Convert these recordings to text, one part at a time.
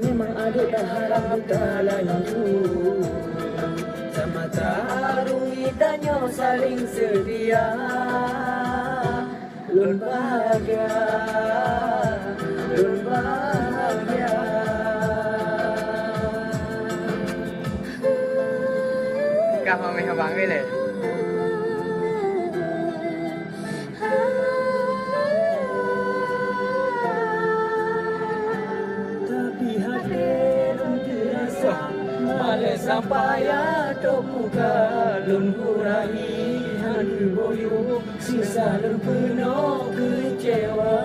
memang ada tak harap buta layu. Sama tarungi danyo saling setia. Lun bahagia, lun bahagia. Cảm ơn mình các bạn gửi lại. Tapi hati lun terasa malas sampai atok muka. Lun kurangi hantu boyo sisa lun penuh kecewa.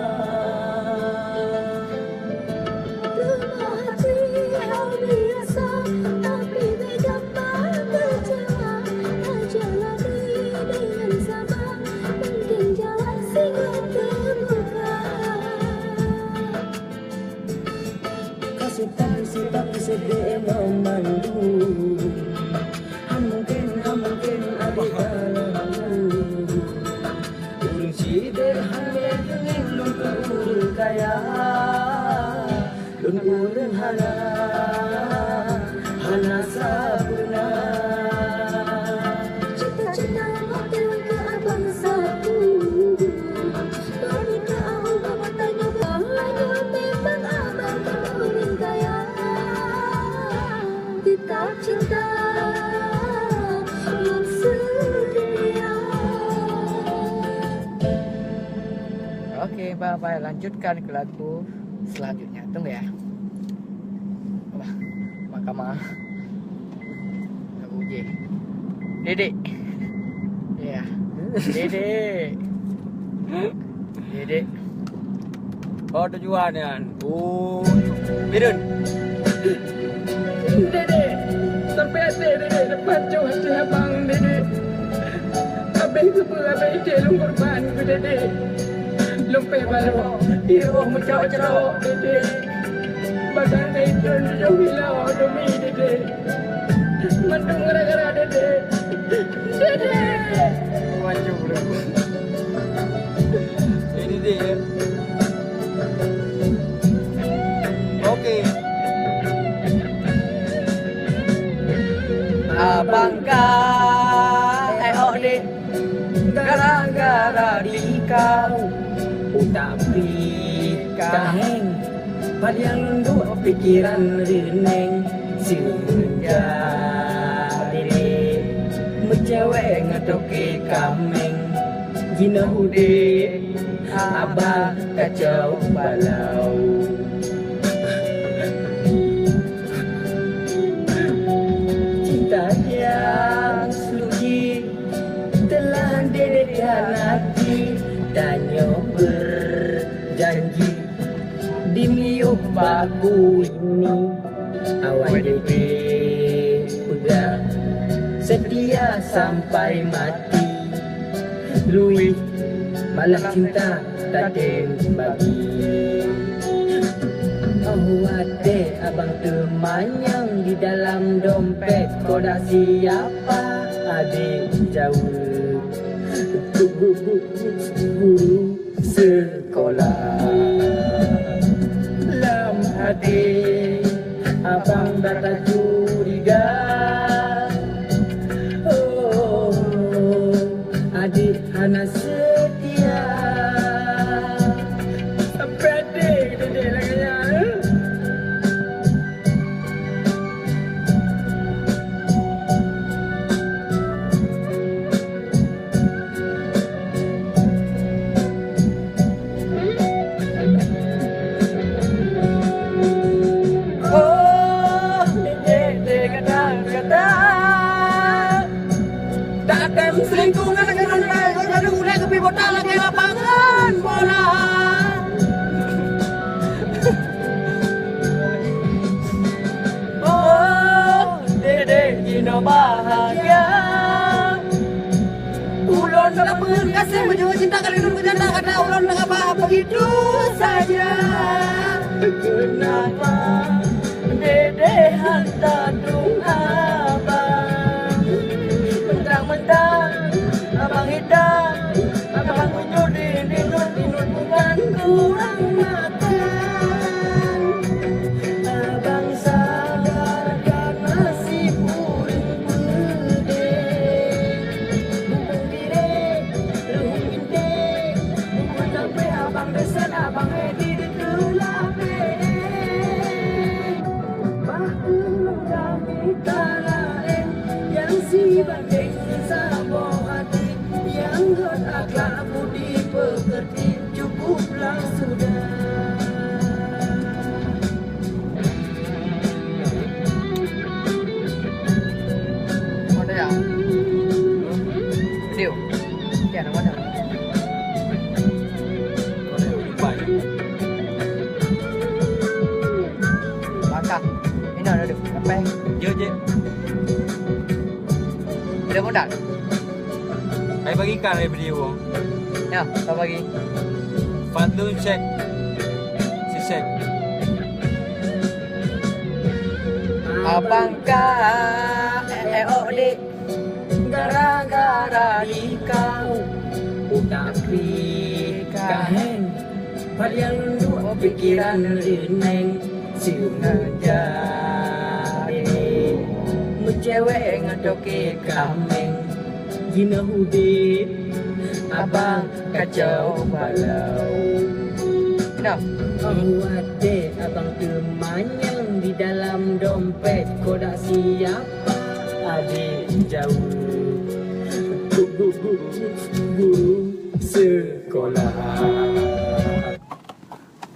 Tapi sedih memandu. Mungkin ada lalu. Urung sederhana ingin lun kaya. Lun urung hana sabuna. Cita-cita hotel ke abang satu. Pernikahan bawa tanya bahaya memang abang urung kaya. Tetap cinta yang setia. Oke, bye-bye. Lanjutkan ke lagu selanjutnya. Tunggu ya. Wah, mahkamah. Lagu J. Dedek. Ya. Dedek. Dedek. Oh, tujuan kan. Oh, Birun. Dede, sampai hati Dede dapat jauh hati abang Dede. Abang sepu abang celung korban ku Dede. Lumpai balok, hero mencawa-cawa Dede. Bagang naikun jauh hilau demi Dede. Mandung gara-gara Dede. Dede. Macam bro. Ini dia. Okey. Abangkah dek gara-gara di kau. Tapi kaheng padang dua pikiran reneng. Sejak Dede mencewek ngetoke kameng. Jina hude abang kacau balau. Cinta yang suci telah Dede hianati. Danyo berjanji demi upahku ini. Awal Dede pegang setia sampai mati. Lui malah cinta tak bagi. Oh ade abang teman yang di dalam dompet. Kau dah siapa adik jauh guru sekolah. Lam hati abang dah tak curiga. Oh adik hana setia. Sampai adik Dede laganya. Selingkuh dengan orang lain. Ada ulang ke botak lagi lapangan bola. Oh, Dede Gino bahagia. Ulon tak berkasih menjual cinta kali dulu janda. Kata ulon tak apa begitu saja. Kenapa Dede hantar dung abang? Mentang-mentang abang hitam, abang menyudir dinut bukan kurang makan. Nah, ini ada apa? Je je. Ada modal. Saya bagikan dari video. Ya, tak bagi. Fadlun check. Si check. Abangkah dik gara-gara di kau Tapi kaheng Paliang nunduk pikiran rineng Sengaja Mencewek ngadoke kameng Gina hudi Abang kacau balau Nah, Awade abang temanyang di dalam dompet kodak siapa adik jauh guru sekolah.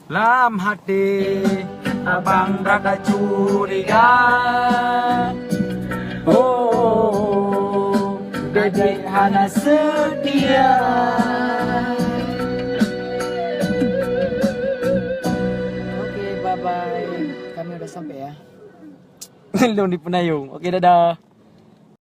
Lam hati abang rada curiga. Oh, dedek hana setia. oke, bye-bye. Kami udah sampai ya. Belum di Penayung. Okey, dadah.